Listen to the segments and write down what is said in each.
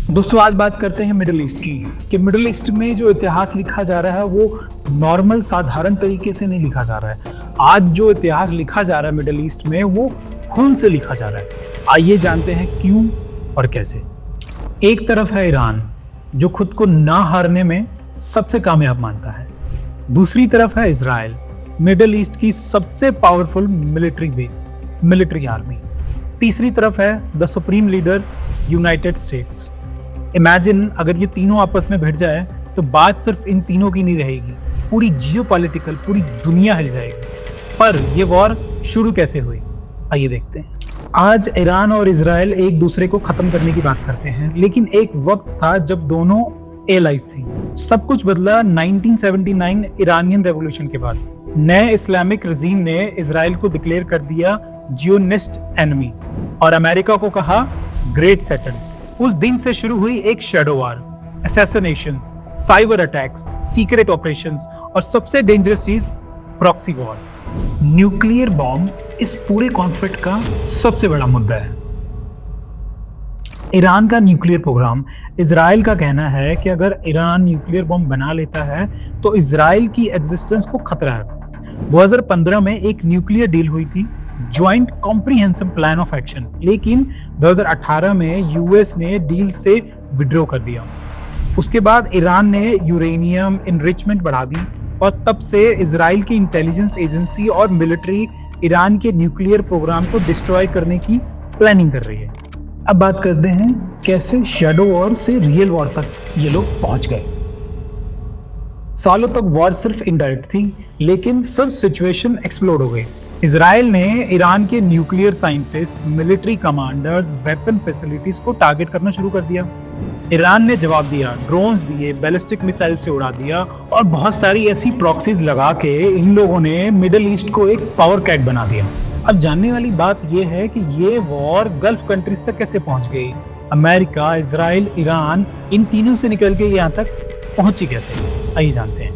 दोस्तों आज बात करते हैं मिडिल ईस्ट की कि मिडिल ईस्ट में जो इतिहास लिखा जा रहा है वो नॉर्मल साधारण तरीके से नहीं लिखा जा रहा है। आज जो इतिहास लिखा जा रहा है मिडिल ईस्ट में वो खून से लिखा जा रहा है। आइए जानते हैं क्यों और कैसे। एक तरफ है ईरान जो खुद को ना हारने में सबसे कामयाब मानता है। दूसरी तरफ है इजराइल, मिडिल ईस्ट की सबसे पावरफुल मिलिट्री आर्मी। तीसरी तरफ है the supreme leader United states. Imagine अगर ये तीनों आपस में भिड़ जाए तो बात सिर्फ इन तीनों की नहीं रहेगी, पूरी जियोपॉलिटिकल पूरी दुनिया हिल जाएगी। पर ये वॉर शुरू कैसे हुई, आइए देखते हैं। आज ईरान और इजराइल एक दूसरे को खत्म करने की बात करते हैं, लेकिन एक वक्त था जब दोनों एलाइज थी। सब कुछ बदला 1979 ईरानियन रेवोल्यूशन के बाद। नए इस्लामिक रजीम ने इजराइल को डिक्लेयर कर दिया जियोनिस्ट एनिमी और अमेरिका को कहा ग्रेट सैटन। उस दिन से शुरू हुई एक shadow war, assassinations, cyber attacks, secret operations और सबसे डेंजरस चीज प्रॉक्सी वॉर्स। न्यूक्लियर बॉम्ब इस पूरे कॉन्फ्लिक्ट का सबसे बड़ा मुद्दा है। ईरान का न्यूक्लियर प्रोग्राम, इजराइल का कहना है कि अगर ईरान न्यूक्लियर बॉम्ब बना लेता है तो इजराइल की एग्जिस्टेंस को खतरा है। 2015 में एक न्यूक्लियर डील हुई थी, joint comprehensive plan of action, लेकिन 2018 में यूएस ने डील से विड्रॉ कर दिया। उसके बाद ईरान ने यूरेनियम इनरिचमेंट बढ़ा दी और तब से इजराइल की इंटेलिजेंस एजेंसी और मिलिट्री ईरान के न्यूक्लियर प्रोग्राम को डिस्ट्रॉय करने की प्लानिंग कर रही है। अब बात करते हैं कैसे शैडो वॉर से रियल वॉर तक ये लोग पहुंच गए। सालों तक वॉर सिर्फ इनडायरेक्ट थी, लेकिन फिर सिचुएशन एक्सप्लोड हो गई। इजराइल ने ईरान के nuclear scientist, military commanders, weapon facilities को टारगेट करना शुरू कर दिया। ईरान ने जवाब दिया, ड्रोन्स दिए, बैलिस्टिक मिसाइल से उड़ा दिया और बहुत सारी ऐसी प्रॉक्सीज लगा के इन लोगों ने मिडिल ईस्ट को एक पावर कैट बना दिया। अब जानने वाली बात यह है कि ये वॉर गल्फ कंट्रीज तक कैसे पहुंच गई। अमेरिका, इजराइल, ईरान, इन तीनों से निकल के यहाँ तक पहुंची कैसे, आइए जानते हैं।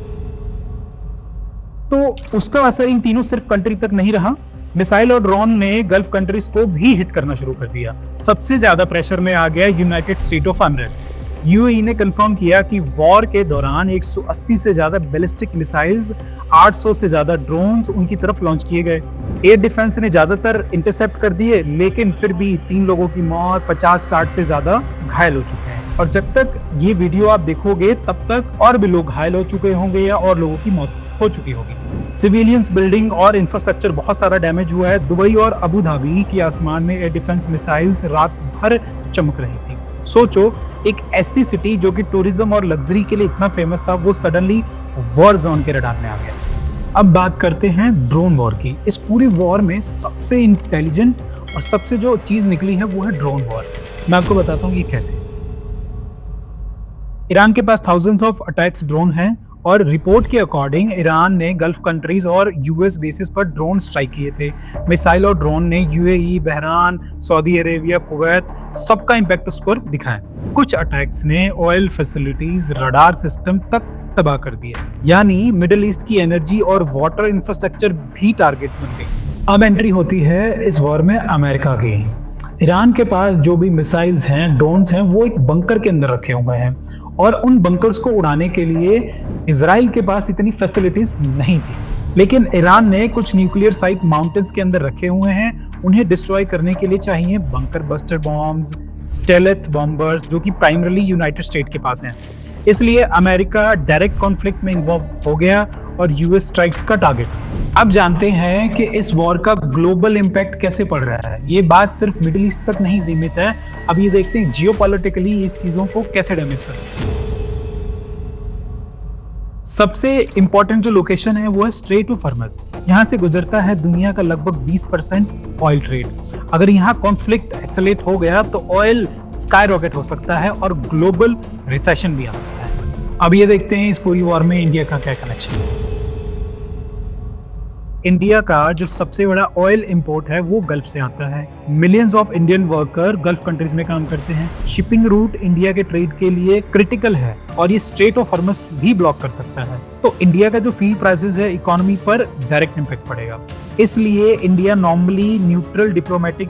तो उसका असर इन तीनों सिर्फ कंट्री तक नहीं रहा, मिसाइल और ड्रोन ने गल्फ कंट्रीज को भी हिट करना शुरू कर दिया। सबसे ज्यादा प्रेशर में आ गया United state of America. UAE ने कंफर्म किया कि वॉर के दौरान 180 से ज्यादा बैलिस्टिक मिसाइल्स, 800 से ज्यादा ड्रोन्स उनकी तरफ लॉन्च किए गए। एयर डिफेंस ने ज्यादातर इंटरसेप्ट कर दिए, लेकिन फिर भी 3 लोगों की मौत, 50-60 से ज्यादा घायल हो चुके हैं। और जब तक ये वीडियो आप देखोगे तब तक और भी लोग घायल हो चुके होंगे या और लोगों की मौत हो चुकी होगी। सिविलियंस, बिल्डिंग और इंफ्रास्ट्रक्चर बहुत सारा डैमेज हुआ है। दुबई और अबू धाबी के आसमान में एयर डिफेंस मिसाइल्स रात भर चमक रही थी। सोचो, एक ऐसी सिटी जो कि टूरिज्म और लग्जरी के लिए इतना फेमस था, वो सडनली वॉर जोन के रडार में आ गया। अब बात करते हैं ड्रोन वॉर की। इस पूरी वॉर में सबसे इंटेलिजेंट और सबसे जो चीज निकली है वो है ड्रोन वॉर। मैं आपको बताता हूँ ये कैसे। ईरान के पास थाउजेंड्स ऑफ अटैक्स ड्रोन हैं और रिपोर्ट के अकॉर्डिंग ईरान ने गल्फ कंट्रीज और यूएस बेसिस पर ड्रोन स्ट्राइक किए थे। मिसाइल और ड्रोन ने यूएई, बहरान, सऊदी अरेबिया, कुवैत सबका इंपैक्ट उस पर दिखाया। कुछ अटैक्स ने ऑयल फैसिलिटीज, रडार सिस्टम तक तबाह कर दिया। यानी मिडिल ईस्ट की एनर्जी और वाटर इंफ्रास्ट्रक्चर भी टारगेट बन गई। अब एंट्री होती है इस वॉर में अमेरिका की। ईरान के पास जो भी मिसाइल्स हैं, ड्रोन्स हैं, वो एक बंकर के अंदर रखे हुए हैं और उन बंकर्स को उड़ाने के लिए इजराइल के पास इतनी फैसिलिटीज नहीं थी। लेकिन ईरान ने कुछ न्यूक्लियर साइट माउंटेन्स के अंदर रखे हुए हैं। उन्हें डिस्ट्रॉय करने के लिए चाहिए बंकर बस्टर बॉम्ब्स, स्टेलेथ बॉम्बर्स, जो कि प्राइमरली यूनाइटेड स्टेट के पास हैं। इसलिए अमेरिका डायरेक्ट कॉन्फ्लिक्ट में इन्वॉल्व हो गया और यूएस स्ट्राइक्स का टारगेट। अब जानते हैं कि इस वॉर का ग्लोबल इंपैक्ट कैसे पड़ रहा है। ये बात सिर्फ मिडिल ईस्ट तक नहीं सीमित है। अब ये देखते हैं जियोपॉलिटिकली इस चीजों को कैसे डैमेज करते हैं। सबसे इंपॉर्टेंट जो लोकेशन है वो है स्ट्रेट ऑफ हॉर्मज़। यहाँ से गुजरता है दुनिया का लगभग 20% ऑयल ट्रेड। अगर यहाँ कॉन्फ्लिक्ट एक्सेलेरेट हो गया तो ऑयल स्काई रॉकेट हो सकता है और ग्लोबल रिसेशन भी आ सकता है। अब ये देखते हैं इस पूरी वॉर में इंडिया का क्या कनेक्शन है। इंडिया का जो सबसे बड़ा ऑयल इंपोर्ट है वो गल्फ से आता है। Millions of Indian worker gulf countries में काम करते हैं। शिपिंग रूट इंडिया के ट्रेड के लिए क्रिटिकल है और ये स्ट्रेट ऑफ हॉर्मज़ भी ब्लॉक कर सकता है। तो इंडिया का जो फील्ड प्राइसेस है, इकोनॉमी पर डायरेक्ट इंपैक्ट पड़ेगा। इसलिए इंडिया नॉर्मली न्यूट्रल डिप्लोमेटिक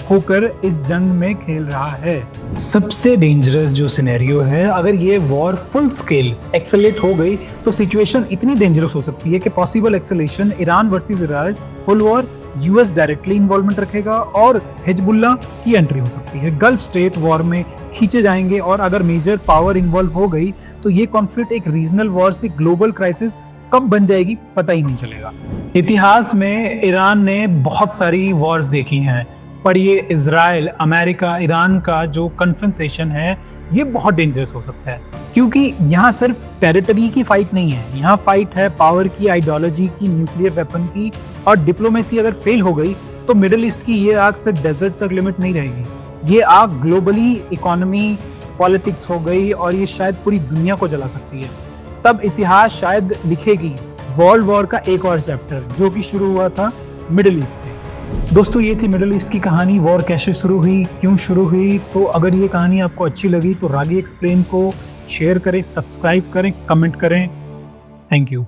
होकर इस जंग में खेल रहा है। सबसे डेंजरस जो सिनेरियो है, अगर ये वॉर फुल स्केल एक्सेलेट हो गई तो सिचुएशन इतनी डेंजरस हो सकती है कि possible acceleration Iran versus Israel full war, US directly involvement रखेगा और हिजबुल्लाह की एंट्री हो सकती है। गल्फ स्टेट वॉर में खींचे जाएंगे और अगर मेजर पावर इन्वॉल्व हो गई तो ये कॉन्फ्लिक्ट एक रीजनल वॉर से ग्लोबल क्राइसिस कब बन जाएगी पता ही नहीं चलेगा। इतिहास में ईरान ने बहुत सारी वॉर्स देखी हैं, पर ये इजराइल, अमेरिका, ईरान का जो कन्फ्रंटेशन है ये बहुत डेंजरस हो सकता है, क्योंकि यहाँ सिर्फ टेरिटरी की फाइट नहीं है, यहाँ फाइट है पावर की, आइडियोलॉजी की, न्यूक्लियर वेपन की, और डिप्लोमेसी अगर फेल हो गई तो मिडिल ईस्ट की ये आग सिर्फ डेजर्ट तक लिमिट नहीं रहेगी, ये आग ग्लोबली इकोनॉमी, पॉलिटिक्स हो गई और ये शायद पूरी दुनिया को जला सकती है। तब इतिहास शायद लिखेगी वर्ल्ड वॉर का एक और चैप्टर, जो कि शुरू हुआ था मिडिल ईस्ट से। दोस्तों, ये थी मिडिल ईस्ट की कहानी, वॉर कैसे शुरू हुई, क्यों शुरू हुई। तो अगर ये कहानी आपको अच्छी लगी तो रागी एक्सप्लेन को शेयर करें, सब्सक्राइब करें, कमेंट करें। Thank you.